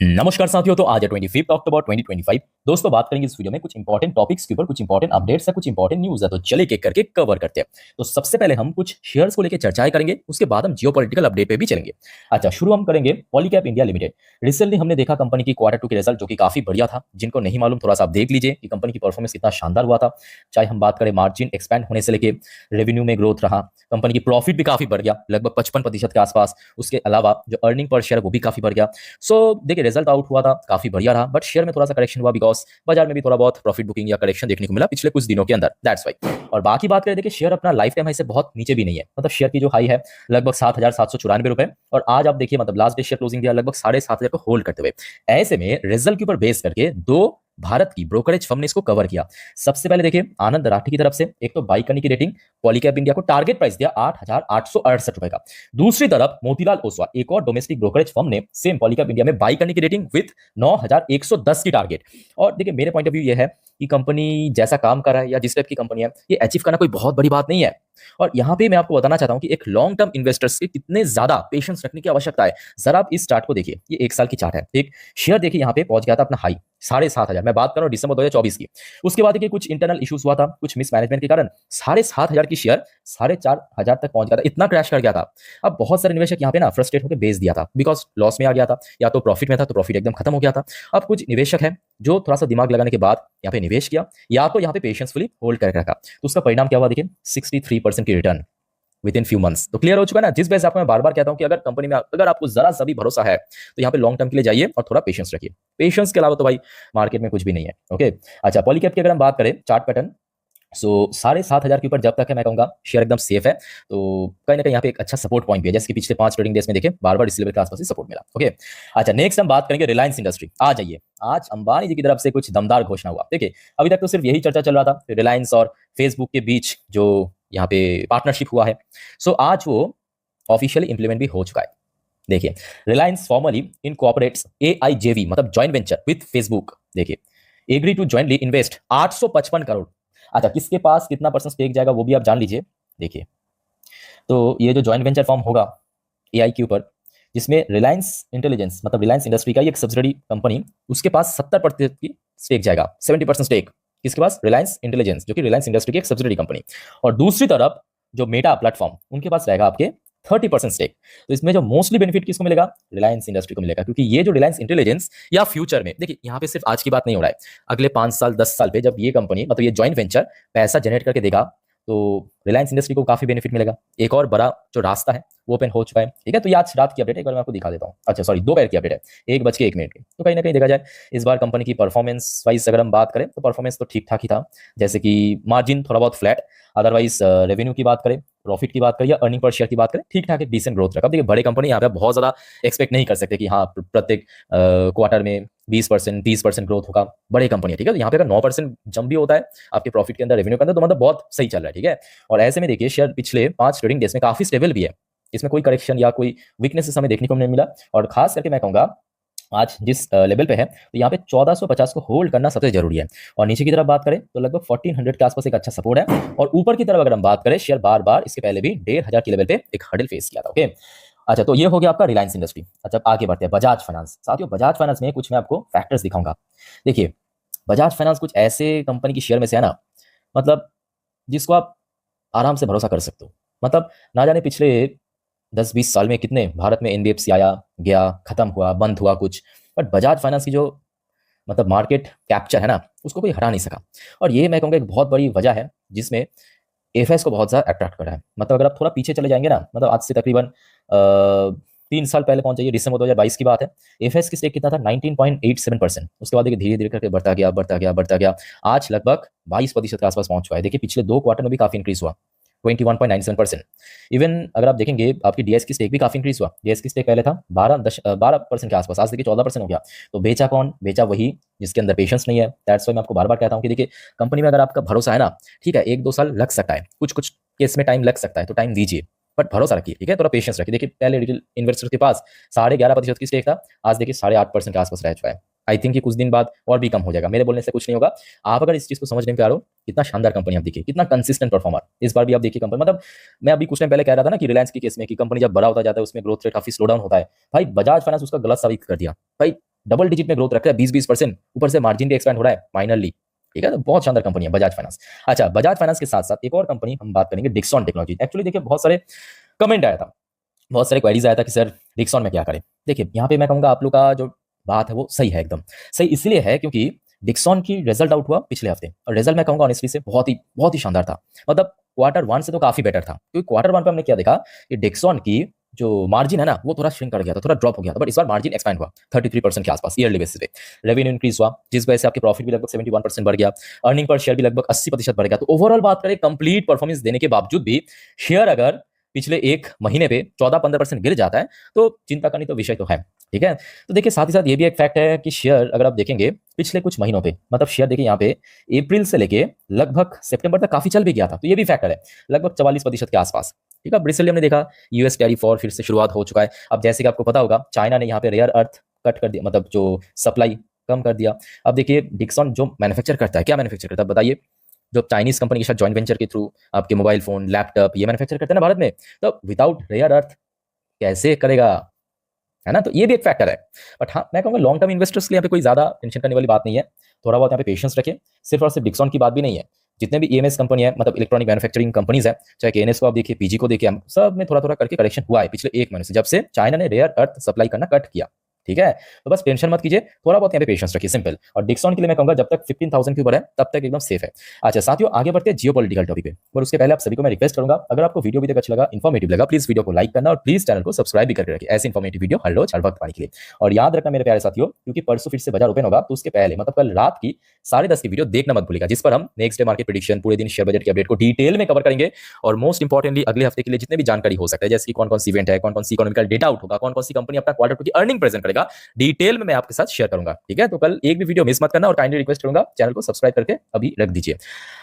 नमस्कार साथियों। तो आज है 25 अक्टूबर 2025। दोस्तों बात करेंगे इस वीडियो में कुछ इंपॉर्टेंट टॉपिक्स के ऊपर, कुछ इंपॉर्टेंट अपडेट्स है, कुछ इंपॉर्टेंट न्यूज है। तो चलिए एक करके कवर करते हैं। तो सबसे पहले हम कुछ शेयर्स को लेकर चर्चाएं करेंगे, उसके बाद हम जियोपॉलिटिकल अपडेट पे भी चलेंगे। अच्छा, शुरू हम करेंगे पॉलीकैब इंडिया लिमिटेड। रिसेंटली हमने देखा कंपनी की क्वार्टर 2 के रिजल्ट जो कि काफी बढ़िया था। जिनको नहीं मालूम थोड़ा सा आप देख लीजिए कि कंपनी की परफॉर्मेंस कितना शानदार हुआ था। चाहे हम बात करें मार्जिन एक्सपैंड होने से लेकर रेवेन्यू में ग्रोथ रहा, कंपनी की प्रॉफिट भी काफी बढ़ गया, लगभग 55% के आसपास। उसके अलावा जो अर्निंग पर शेयर वो भी काफी बढ़ गया। सो देखिए, रिजल्ट आउट हुआ था, काफी बढ़िया रहा, बट शेयर में थोड़ा सा करेक्शन हुआ बिकॉज बाजार में भी थोड़ा बहुत प्रॉफिट बुकिंग या करेक्शन देखने को मिला पिछले कुछ दिनों के अंदर, दैट्स वाई। और बाकी बात करें, देखिए शेयर अपना लाइफ टाइम हाई से बहुत नीचे भी नहीं है। मतलब शेयर की जो हाई है लगभग 7,794 रुपए, और आज आप देखिए मतलब लास्ट डे शेयर क्लोजिंग दिया लगभग 7,500 को होल्ड करते हुए। ऐसे में रिजल्ट के ऊपर बेस करके दो भारत की ब्रोकरेज फर्म ने इसको कवर किया। सबसे पहले देखिए आनंद राठी की तरफ से एक तो बाई करने की रेटिंग, पॉलीकैब इंडिया को टारगेट प्राइस दिया 8,868 रुपए का। दूसरी तरफ मोतीलाल ओसवाल, एक और डोमेस्टिक ब्रोकरेज फर्म ने सेम पॉलीकैब इंडिया में बाई करने की रेटिंग विथ 9,110 की टारगेट। और देखिए मेरे पॉइंट ऑफ व्यू ये है कि कंपनी जैसा काम कर रहा है या जिस टाइप की कंपनी है, ये अचीव करना कोई बहुत बड़ी बात नहीं है। और यहाँ पे मैं आपको बताना चाहता हूँ कि एक लॉन्ग टर्म इन्वेस्टर्स के कितने ज्यादा पेशेंस रखने की आवश्यकता है। जरा आप इस चार्ट को देखिए, ये 1 साल की चार्ट है। एक शेयर देखिए यहाँ पे पहुंच गया था अपना हाई 7,500, मैं बात कर रहा हूँ दिसंबर 2024 की। उसके बाद देखिए कुछ इंटरनल इश्यूज हुआ था, कुछ मिसमैनेजमेंट के कारण 7,500 की शेयर 4,500 तक पहुंच गया था, इतना क्रैश कर गया था। अब बहुत सारे निवेशक यहाँ पे ना फ्रस्ट्रेट होकर बेच दिया था बिकॉज लॉस में आ गया था, या तो प्रॉफिट में था तो प्रॉफिट एकदम खत्म हो गया था। अब कुछ निवेशक है जो थोड़ा सा दिमाग लगाने के बाद यहाँ पे निवेश किया, या तो यहाँ पे पेशेंसफुली होल्ड करके रखा। तो उसका परिणाम क्या हुआ देखिए, 63% की return with in few months. तो क्लियर हो चुका है ना। जिस वजह से आपको मैं बार बार कहता हूं कि अगर कंपनी में अगर आपको जरा सा भी भरोसा है तो यहाँ पे लॉन्ग टर्म के लिए जाइए और थोड़ा पेशेंस रखिए। पेशेंस के अलावा तो भाई मार्केट में कुछ भी नहीं है। ओके, अच्छा पॉलीकैब की अगर हम बात करें चार्ट पैटर्न, सो 7,500 के ऊपर जब तक है मैं कहूंगा शेयर एकदम सेफ है। तो कहीं ना कहीं यहाँ पे एक अच्छा सपोर्ट पॉइंट भी है, जैसे कि पिछले 5 ट्रेडिंग डेज में देखें बार बार इस लेवल के आसपास ही सपोर्ट मिला। ओके, अच्छा नेक्स्ट हम बात करेंगे रिलायंस इंडस्ट्री। आ जाइए, आज अंबानी जी की तरफ से कुछ दमदार घोषणा हुआ। देखिए अभी तक तो सिर्फ यही चर्चा चल रहा था रिलायंस और फेसबुक के बीच जो यहाँ पे पार्टनरशिप हुआ है। सो आज वो ऑफिशियली इंप्लीमेंट भी हो चुका है। देखिए, रिलायंस फॉर्मली इनकॉर्पोरेट्स AIJV मतलब जॉइंट वेंचर विथ फेसबुक। देखिए, agree to jointly invest 855 crore. अच्छा, किसके पास कितना परसेंट स्टेक जाएगा वो भी आप जान लीजिए। देखिए, तो ये जो जॉइंट वेंचर फॉर्म होगा AI के ऊपर, जिसमें रिलायंस इंटेलिजेंस मतलब रिलायंस इंडस्ट्री का एक सब्सिडरी कंपनी, उसके पास 70% की स्टेक जाएगा। 70% स्टेक किसके पास? रिलायंस इंटेलिजेंस, जो कि रिलायंस इंडस्ट्री की एक सब्सिडरी कंपनी। और दूसरी तरफ जो मेटा प्लेटफॉर्म, उनके पास रहेगा आपके 30% स्टेक। तो इसमें जो मोस्टली बेनिफिट किसको मिलेगा? रिलायंस इंडस्ट्री को मिलेगा, क्योंकि ये जो रिलायंस इंटेलिजेंस या फ्यूचर में, देखिए यहाँ पे सिर्फ आज की बात नहीं हो रहा है, अगले 5 साल 10 साल पे जब ये कंपनी मतलब ये जॉइंट वेंचर पैसा जनरेट करके देगा तो रिलायंस इंडस्ट्री को काफी बेनिफिट मिलेगा। एक और बड़ा जो रास्ता है वो ओपन हो चुका है। ठीक है, तो ये आज रात की अपडेट है, एक बार मैं आपको दिखा देता हूँ। अच्छा सॉरी, दोपहर की अपडेट है, 1:01 की। तो कहीं ना कहीं देखा जाए इस बार कंपनी की परफॉर्मेंस वाइज अगर हम बात करें तो परफॉर्मेंस तो ठीक ठाक ही था। जैसे कि मार्जिन थोड़ा बहुत फ्लैट, अदरवाइज रेवेन्यू की बात करें, प्रॉफिट की बात करें या अर्निंग पर शेयर की बात करें, ठीक ठाक एक डिसेंट ग्रोथ रखा। देखिए बड़े कंपनी यहाँ पे बहुत ज्यादा एक्सपेक्ट नहीं कर सकते कि हाँ प्रत्येक क्वार्टर में 20% 30% ग्रोथ होगा। बड़े कंपनी है, ठीक है। तो यहाँ पे अगर 9% जंप भी होता है आपके प्रॉफिट के अंदर, रेवेन्यू के अंदर, तो मतलब बहुत सही चल रहा है। ठीक है, और ऐसे में देखिए शेयर पिछले 5 ट्रेडिंग डेज में काफी स्टेबल भी है, इसमें कोई करेक्शन या कोई वीकनेसेस हमें देखने को नहीं मिला। और खास करके मैं कहूंगा आज जिस लेवल पे है तो यहाँ पे 1450 को होल्ड करना सबसे जरूरी है। और नीचे की तरफ बात करें तो लगभग 1400 के आसपास एक अच्छा सपोर्ट है। और ऊपर की तरफ अगर हम बात करें, शेयर बार बार इसके पहले भी 1,500 के लेवल पे एक हर्डल फेस किया था। ओके, अच्छा तो ये हो गया आपका रिलायंस इंडस्ट्री। अच्छा आगे बढ़ते हैं बजाज फाइनेंस। साथियों बजाज फाइनेंस में कुछ मैं आपको फैक्टर्स दिखाऊंगा। देखिए बजाज फाइनेंस कुछ ऐसे कंपनी की शेयर में से है ना, मतलब जिसको आप आराम से भरोसा कर सकते हो। मतलब ना जाने पिछले 10-20 साल में कितने भारत में NBFC आया गया, खत्म हुआ, बंद हुआ कुछ, बट बजाज फाइनेंस की जो मतलब मार्केट कैप्चर है ना, उसको कोई हटा नहीं सका। और ये मैं कहूँगा एक बहुत बड़ी वजह है जिसमें एफएस को बहुत ज़्यादा अट्रैक्ट करा है। मतलब अगर आप थोड़ा पीछे चले जाएंगे ना, मतलब आज से तकरीबन 3 साल पहले पहुंच जाइए, दिसंबर 2022 की बात है, एफएस की स्टेक कितना था? 19.87%। उसके बाद देखिए धीरे धीरे करके बढ़ता गया बढ़ता गया बढ़ता गया, आज लगभग 22% के आसपास पहुंच चुका है। देखिए पिछले 2 क्वार्टर में भी काफी इंक्रीज हुआ, 21.97%। इवन अगर आप देखेंगे आपकी डीएस की स्टेक भी काफी इंक्रीज हुआ। डीएस की स्टेक पहले था 12% के आसपास, आज देखिए 14% हो गया। तो बेचा कौन? बेचा वही जिसके अंदर पेशेंस नहीं है। दैट्स व्हाई मैं आपको बार बार कहता हूं कि देखिए कंपनी में अगर आपका भरोसा है ना, ठीक है 1-2 साल लग सकता है, कुछ कुछ केस में टाइम लग सकता है, तो टाइम दीजिए, बट भरोसा रखिए। ठीक है, थोड़ा पेशेंस रखिए। देखिए पहले रिटेल इन्वेस्टर के पास 11.5% की स्टेक था, आज देखिए 8.5% के आसपास रह चुका है। आई थिंक कि कुछ दिन बाद और भी कम हो जाएगा, मेरे बोलने से कुछ नहीं होगा। आप अगर इस चीज को समझने में आ रहे हो, कितना शानदार कंपनी आप देखिए, कितना कंसिस्टेंट परफॉर्मर इस बार भी आप देखिए कंपनी। मतलब मैं अभी कुछ टाइम पहले कह रहा था ना कि रिलायंस की केस में कि कंपनी जब बड़ा होता जाता है उसमें ग्रोथ रेट काफी स्लो डाउन होता है, भाई बजाज फाइनेंस उसका गलत साबित कर दिया। भाई डबल डिजिट में ग्रोथ रख रहा है, 20-20%, ऊपर से मार्जिन भी एक्सपेंड हो रहा है माइनरली। ठीक है, तो बहुत शानदार कंपनी है बजाज फाइनेंस। अच्छा, बजाज फाइनेंस के साथ साथ एक और कंपनी हम बात करेंगे, डिक्सॉन टेक्नोलॉजी। एक्चुअली देखिए बहुत सारे कमेंट आया था, बहुत सारे क्वेरीज आया था कि सर डिक्सॉन में क्या करें। देखिए यहाँ पे मैं कहूँगा आप लोग का जो बात है वो सही है, एकदम सही इसलिए है क्योंकि डिक्सॉन की रिजल्ट आउट हुआ पिछले हफ्ते, और रिजल्ट मैं कहूँगा ऑनेस्टली से बहुत ही शानदार था। मतलब क्वार्टर वन से तो काफी बेटर था, क्योंकि क्वार्टर वन पे हमने क्या देखा कि डिक्सॉन की जो मार्जिन है ना वो थोड़ा श्रिंक कर गया था, थोड़ा ड्रॉप हो गया था, बट इस बार मार्जिन एक्सपैंड हुआ 33% के आसपास ईयरली बेसिस पे। रेवेन्यू इंक्रीज हुआ, जिस वजह से आपके प्रॉफिट भी लगभग 71% बढ़ गया, अर्निंग पर शेयर भी लगभग 80% बढ़ गया। तो ओवरऑल बात करें, कंप्लीट परफॉर्मेंस देने के बावजूद भी शेयर अगर पिछले एक महीने पे 14-15% गिर जाता है तो चिंता करनी तो विषय तो है। ठीक है, तो देखिए साथ ही साथ ये भी एक फैक्ट है कि शेयर अगर आप देखेंगे पिछले कुछ महीनों पे, मतलब शेयर देखिए यहाँ पे अप्रैल से लेके लगभग सितंबर तक काफी चल भी गया था, तो ये भी फैक्टर है, लगभग 44% के आसपास। ठीक है, रिसेंटली हमने देखा यूएस टैरिफ वॉर फिर से शुरुआत हो चुका है। अब जैसे कि आपको पता होगा चाइना ने यहाँ पे रेयर अर्थ कट कर दिया, मतलब जो सप्लाई कम कर दिया। अब देखिए डिक्सॉन जो मैन्युफैक्चर करता है, क्या मैन्युफैक्चर करता है बताइए? जो चाइनीज कंपनी के साथ जॉइंट वेंचर के थ्रू आपके मोबाइल फोन, लैपटॉप ये मैन्युफैक्चर करते हैं ना भारत में, तो विदाउट रेयर अर्थ कैसे करेगा, है ना? तो ये भी एक फैक्टर है। बट हाँ, मैं कहूँगा लॉन्ग टर्म इन्वेस्टर्स के लिए यहाँ पे कोई ज्यादा टेंशन करने वाली बात नहीं है। थोड़ा बहुत यहाँ पे पेशेंस रखें, सिर्फ और सिर्फ डिक्सॉन की बात भी नहीं है, जितने भी ईएमएस कंपनी है, मतलब इलेक्ट्रॉनिक मैन्युफैक्चरिंग कंपनीज है, चाहे केएनएस को आप देखिए, पीजी को देखिए, सब में थोड़ा थोड़ा करके करेक्शन हुआ है पिछले एक महीने से, जब से चाइना ने रेयर अर्थ सप्लाई करना कट किया। ठीक है, तो बस टेंशन मत कीजिए, थोड़ा बहुत यहाँ पे पेशेंस रखिए, सिंपल। और डिक्सॉन के लिए मैं कहूँगा जब तक 15,000 के ऊपर है तब तक एकदम सेफ है। अच्छा साथियों, आगे बढ़ते हैं जियोपॉलिटिकल टॉपिक पे, और उसके पहले आप सभी को मैं रिक्वेस्ट करूंगा, अगर आपको वीडियो भी तक अच्छा लगा, इन्फॉर्मेटिव लगा, प्लीज वीडियो को लाइक करना और प्लीज चैनल को सब्सक्राइब भी करके रखिए, ऐसे इन्फॉर्मेटिव वीडियो हर रोज हर वक्त पाने के लिए। और याद रखना मेरे प्यारे साथियों, क्योंकि परसों फिर से बाजार ओपन होगा, तो उसके पहले मतलब कल रात की 10:30 की वीडियो देखना मत भूलिएगा, जिस पर हम नेक्स्ट डे मार्केट प्रेडिक्शन, पूरे दिन शेयर बजट की अपडेट को डिटेल में कवर करेंगे। और मोस्ट इंपॉर्टेंटली अगले हफ्ते के लिए जितने भी जानकारी हो सकता है, जैसे कि कौन कौन सी इवेंट है, कौन कौन सी इकोनॉमिकल डेटा आउट होगा, कौन कौन सी कंपनी अपना क्वार्टर टू की अर्निंग प्रेजेंट करेगा, डिटेल में मैं आपके साथ शेयर करूंगा। ठीक है, तो कल एक भी वीडियो मिस मत करना, और काइंडली रिक्वेस्ट करूंगा चैनल को सब्सक्राइब करके अभी रख दीजिए।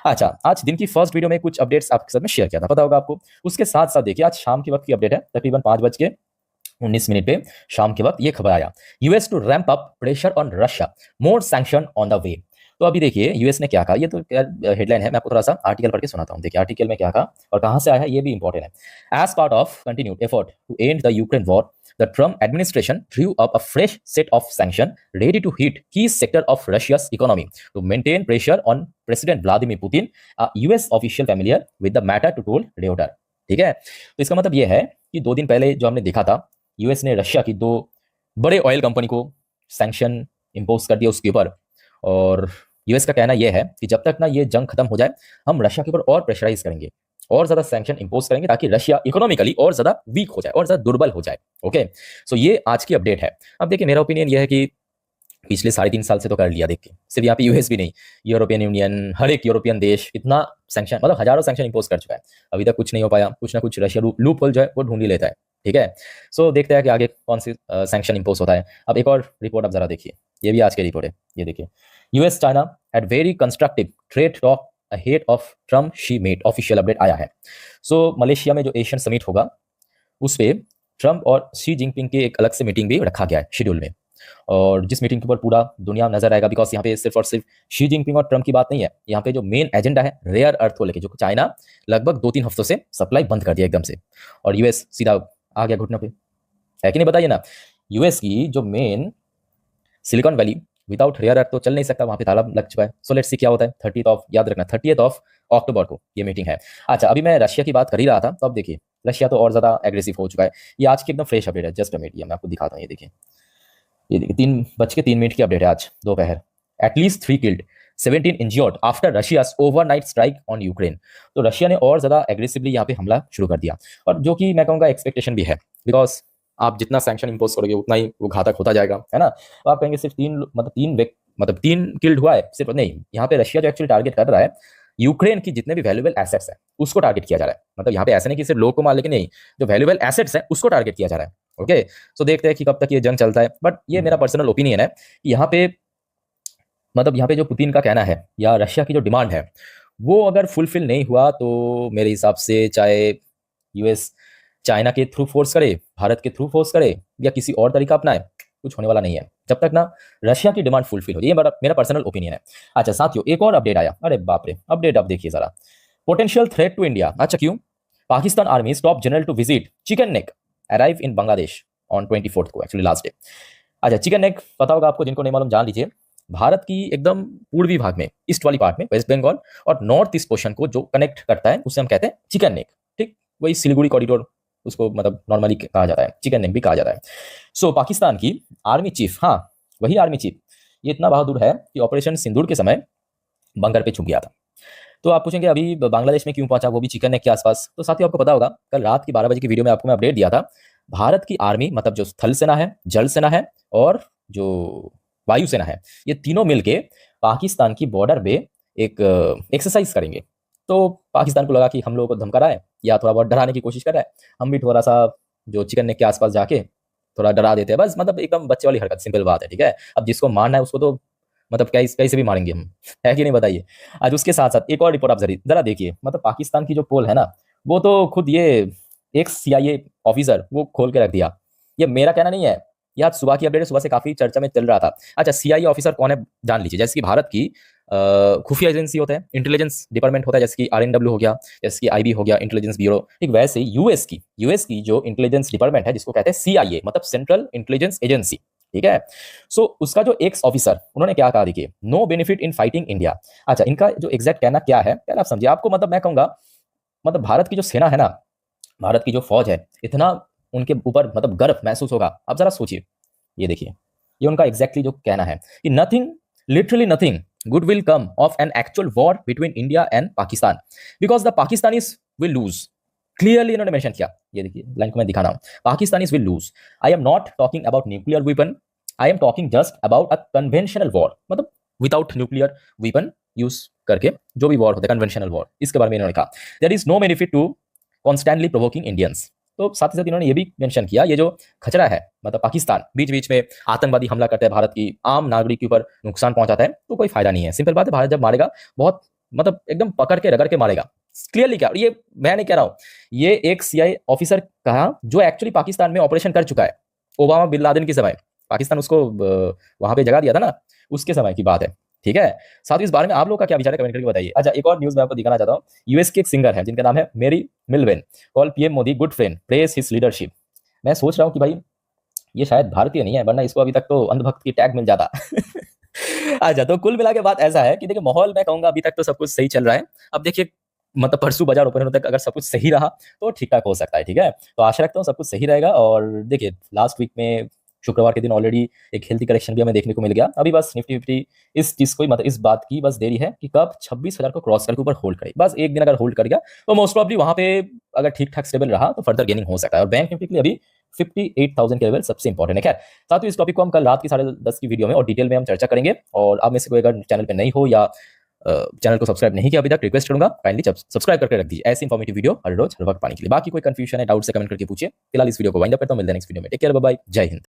अच्छा, आज दिन की फर्स्ट वीडियो में कुछ अपडेट्स आपके साथ में शेयर किया था, पता होगा आपको। उसके साथ साथ देखिए आज शाम के वक्त की अपडेट है, तकरीबन 5:19 पे शाम के वक्त ये खबर आया, US to ramp up pressure on Russia, more sanction on the way. तो अभी देखिए यूएस ने क्या कहा, ये तो हेडलाइन है, मैं आपको थोड़ा सा आर्टिकल पढ़ के सुनाता हूं। देखिए आर्टिकल में क्या कहा और कहां से आया है, ये भी इंपॉर्टेंट है। As part of continued effort to end the Ukraine war, the Trump administration drew up a fresh set of sanctions ready to hit key sector of Russia's economy to maintain pressure on President Vladimir Putin, a US official familiar with the matter to told Reuters। ठीक है, तो इसका मतलब यह है कि 2 दिन पहले जो हमने देखा था, यूएस ने रशिया की 2 बड़े ऑयल कंपनी को सैंक्शन इंपोज कर दिया उसके ऊपर, और यूएस का कहना यह है कि जब तक ना ये जंग खत्म हो जाए, हम रशिया के ऊपर और प्रेशराइज करेंगे, और ज्यादा सैंक्शन इंपोज करेंगे, ताकि रशिया इकोनॉमिकली और ज्यादा वीक हो जाए और ज्यादा दुर्बल हो जाए। ओके, सो ये आज की अपडेट है। अब देखिए मेरा ओपिनियन ये है कि पिछले 3.5 साल से तो कर लिया, देखिए सिर्फ यहाँ पे यूएस भी नहीं, यूरोपियन यूनियन, हर एक यूरोपियन देश इतना सैंक्शन, मतलब हजारों सैंक्शन इंपोज कर चुका है, अभी तक कुछ नहीं हो पाया। कुछ ना कुछ रशिया लूप होल जो है वो ढूंढ ही लेता है। ठीक है, सो देखते हैं कि आगे कौन सी सैंक्शन इंपोज होता है। अब एक और रिपोर्ट आप जरा देखिए, ये भी आज की रिपोर्ट है, ये देखिए, US China had very constructive trade talk ahead of Trump Xi meet, official update आया है। सो मलेशिया में जो एशियन समिट होगा उस पे ट्रम्प और शी जिनपिंग की एक अलग से मीटिंग भी रखा गया है शेड्यूल में, और जिस मीटिंग के ऊपर पूरा दुनिया नजर आएगा, बिकॉज यहाँ पे सिर्फ और सिर्फ शी जिनपिंग और ट्रम्प की बात नहीं है, यहाँ पे जो मेन एजेंडा है रेयर अर्थ को लेके, जो चाइना लगभग 2-3 हफ्तों से सप्लाई बंद कर दिया एकदम से, और यूएस सीधा आ गया घुटनों पे, है कि नहीं बताइए ना। यूएस की जो main Silicon Valley, without rare earth तो चल नहीं सकता, वहां पे ताला लग चुका है। सो लेट्स सी क्या होता है। 30th ऑफ, याद रखना 30th ऑफ अक्टूबर को ये मीटिंग है। अच्छा, अभी मैं रशिया की बात कर ही रहा था, तो अब देखिए रशिया तो और ज्यादा एग्रेसिव हो चुका है। ये आज की एकदम फ्रेश अपडेट है, जस्ट अ मिनट, ये मैं आपको दिखाता हूँ। ये देखिए, ये देखिए 3:03 की अपडेट है आज दोपहर। At least 3 killed 17 injured after Russia's overnight strike on Ukraine. तो रशिया ने और ज्यादा एग्रेसिवली यहाँ पे हमला शुरू कर दिया, और जो कि मैं कहूँगा एक्सपेक्टेशन भी है, बिकॉज आप जितना सैंक्शन इंपोज करोगे उतना ही वो घातक होता जाएगा, है ना। तो आप कहेंगे सिर्फ 3 किल्ड हुआ है, सिर्फ नहीं, यहाँ पे रशिया जो एक्चुअली टारगेट कर रहा है, यूक्रेन की जितने भी वैल्यूएबल एसेट्स हैं उसको टारगेट किया जा रहा है। मतलब यहाँ पे ऐसे नहीं कि सिर्फ लोग को मार, लेकिन नहीं, जो वैल्यूएबल एसेट्स हैं उसको टारगेट किया जा रहा है। ओके, सो देखते हैं कि कब तक ये जंग चलता है। बट ये मेरा पर्सनल ओपिनियन है कि यहाँ पे, मतलब यहाँ पे जो पुतिन का कहना है या रशिया की जो डिमांड है, वो अगर फुलफिल नहीं हुआ तो मेरे हिसाब से चाहे यूएस चाइना के थ्रू फोर्स करे, भारत के थ्रू फोर्स करे, या किसी और तरीका अपनाए, कुछ होने वाला नहीं है जब तक ना रशिया की डिमांड फुलफिल हो। ये मेरा पर्सनल ओपिनियन है। अच्छा साथियों, एक और अपडेट आया, अरे बाप रे, अपडेट आप देखिए जरा। Potential threat to India. अच्छा क्यों? Pakistan army top general to visit chicken neck arrive in Bangladesh on 24th को, एक्चुअली लास्ट डे। अच्छा, चिकन नेक पता होगा आपको, जिनको नहीं मालूम जान लीजिए। भारत की एकदम पूर्वी भाग में, ईस्ट वाली पार्ट में, वेस्ट बंगाल और नॉर्थ ईस्ट पोर्शन को जो कनेक्ट करता है उसे हम कहते हैं चिकन नेक। ठीक, वही सिलीगुड़ी कॉरिडोर उसको मतलब नॉर्मली कहा जाता है, चिकन नेक भी कहा जाता है। सो पाकिस्तान की आर्मी चीफ, हाँ वही आर्मी चीफ, ये इतना बहादुर है कि ऑपरेशन सिंदूर के समय बंकर पे छुप गया था। तो आप पूछेंगे अभी बांग्लादेश में क्यों पहुंचा, वो भी चिकन नेक के आसपास। तो साथियों आपको पता होगा, कल रात की 12 बजे की वीडियो में आपको मैं अपडेट दिया था, भारत की आर्मी मतलब जो थल सेना है, जल सेना है और जो वायुसेना है, ये तीनों मिलके पाकिस्तान की बॉर्डर पे एक एक्सरसाइज करेंगे। तो पाकिस्तान को लगा कि हम लोगों को धमका रहा है या थोड़ा बहुत डराने की कोशिश कर रहा है, हम भी थोड़ा सा जो चिकन नेक के आसपास जाके थोड़ा डरा देते हैं बस, मतलब एकदम बच्चे वाली हरकत, सिंपल बात है। ठीक है, अब जिसको मारना है उसको तो मतलब कैसे भी मारेंगे हम, है कि नहीं बताइए। आज उसके साथ साथ एक और रिपोर्ट आप जरा देखिए, मतलब पाकिस्तान की जो पोल है ना, वो तो खुद ये एक सीआईए ऑफिसर वो खोल के रख दिया। ये मेरा कहना नहीं है, ये आज सुबह की अपडेट है, सुबह से काफी चर्चा में चल रहा था। अच्छा, सीआईए ऑफिसर कौन है जान लीजिए। जैसे कि भारत की खुफिया एजेंसी होता है, इंटेलिजेंस डिपार्टमेंट होता है, जैसे कि आरएनडब्ल्यू हो गया, जैसे कि आईबी हो गया, इंटेलिजेंस ब्यूरो। ठीक वैसे यूएस की जो इंटेलिजेंस डिपार्टमेंट है जिसको कहते हैं सीआईए, मतलब सेंट्रल इंटेलिजेंस एजेंसी। ठीक है, सो उसका जो एक्स ऑफिसर, उन्होंने क्या कहा देखिए, no benefit in fighting India. अच्छा, इनका जो एग्जैक्ट कहना क्या है पहले आप समझिए। आपको मतलब मैं कहूंगा, मतलब भारत की जो सेना है ना, भारत की जो फौज है, इतना उनके ऊपर मतलब गर्व महसूस होगा। आप जरा सोचिए, ये देखिए, ये उनका एग्जैक्टली जो कहना है कि nothing, literally nothing good will come of an actual war between India and Pakistan because the Pakistanis will lose. Clearly इन्होंने मेंशन किया, ये देखिए लाइन को मैं दिखा रहा हूं, Pakistanis will lose. I am not talking about nuclear weapon, I am talking just about a conventional war, मतलब विदाउट न्यूक्लियर वेपन यूज करके जो भी वॉर होता है, कन्वेंशनल वॉर, इसके बारे में इन्होंने कहा। There is no benefit to constantly provoking Indians. तो साथ ही साथ इन्होंने ये भी मेंशन किया, ये जो खचरा है मतलब पाकिस्तान बीच बीच में आतंकवादी हमला करता है, भारत की आम नागरिक के ऊपर नुकसान पहुंचाता है, तो कोई फायदा नहीं है। सिंपल बात है, भारत जब मारेगा बहुत मतलब एकदम पकड़ के रगड़ के मारेगा। क्लियरली क्या, ये मैं नहीं कह रहा हूं, ये एक सीआई ऑफिसर कहा जो एक्चुअली पाकिस्तान में ऑपरेशन कर चुका है, ओबामा बिन लादेन के समय पाकिस्तान उसको वहां पे जगह दिया था ना, उसके समय की बात है। ठीक है, साथ ही इस बारे में आप लोग का क्या विचार है कमेंट करके बताइए। अच्छा, एक और न्यूज मैं आपको दिखाना चाहता हूँ। यूएस के एक सिंगर है जिनका नाम है Mary Millben, call PM Modi good friend, praise his leadership. मैं सोच रहा हूँ कि भाई ये शायद भारतीय नहीं है, वरना इसको अभी तक तो अंधभक्त की टैग मिल जाता। अच्छा, तो कुल मिला के बात ऐसा है कि देखिए, माहौल मैं कहूंगा अभी तक तो सब कुछ सही चल रहा है। अब देखिए, मतलब परसों बाजार ओपन होने तक अगर सब कुछ सही रहा तो ठीक ठाक हो सकता है। ठीक है, तो आशा रखता हूँ सब कुछ सही रहेगा। और देखिए, लास्ट वीक में शुक्रवार के दिन ऑलरेडी एक हेल्थी करेक्शन भी हमें देखने को मिल गया। अभी बस निफ्टी फिफ्टी इस चीज को मतलब इस बात की बस देरी है कि कब 26,000 को क्रॉस करके ऊपर होल्ड करे। बस एक दिन अगर होल्ड कर गया तो मोस्ट प्रॉब्ली वहां पे अगर ठीक ठाक स्टेबल रहा तो फर्दर गेनिंग हो सकता है। और बैंक निफ्टी के लिए अभी 58,000 के लेवल सबसे इंपॉर्टेंट है। खैर, साथ ही इस टॉपिक को हम कल रात की 10:30 की वीडियो में और डिटेल में हम चर्चा करेंगे। और आप में से कोई अगर चैनल पे नहीं हो या चैनल को सब्सक्राइब नहीं किया अभी तक, रिक्वेस्ट करूंगा काइंडली सब्सक्राइब करके रख दीजिए ऐसी इंफॉर्मेटिव वीडियो हर रोज हर वक्त पाने के लिए। बाकी कोई कंफ्यूजन है, डाउट से कमेंट करके पूछिए। फिलहाल इस वीडियो को वाइंड अप करता हूं, मिलते हैं नेक्स्ट वीडियो में। टेक केयर, बाय बाय, जय हिंद।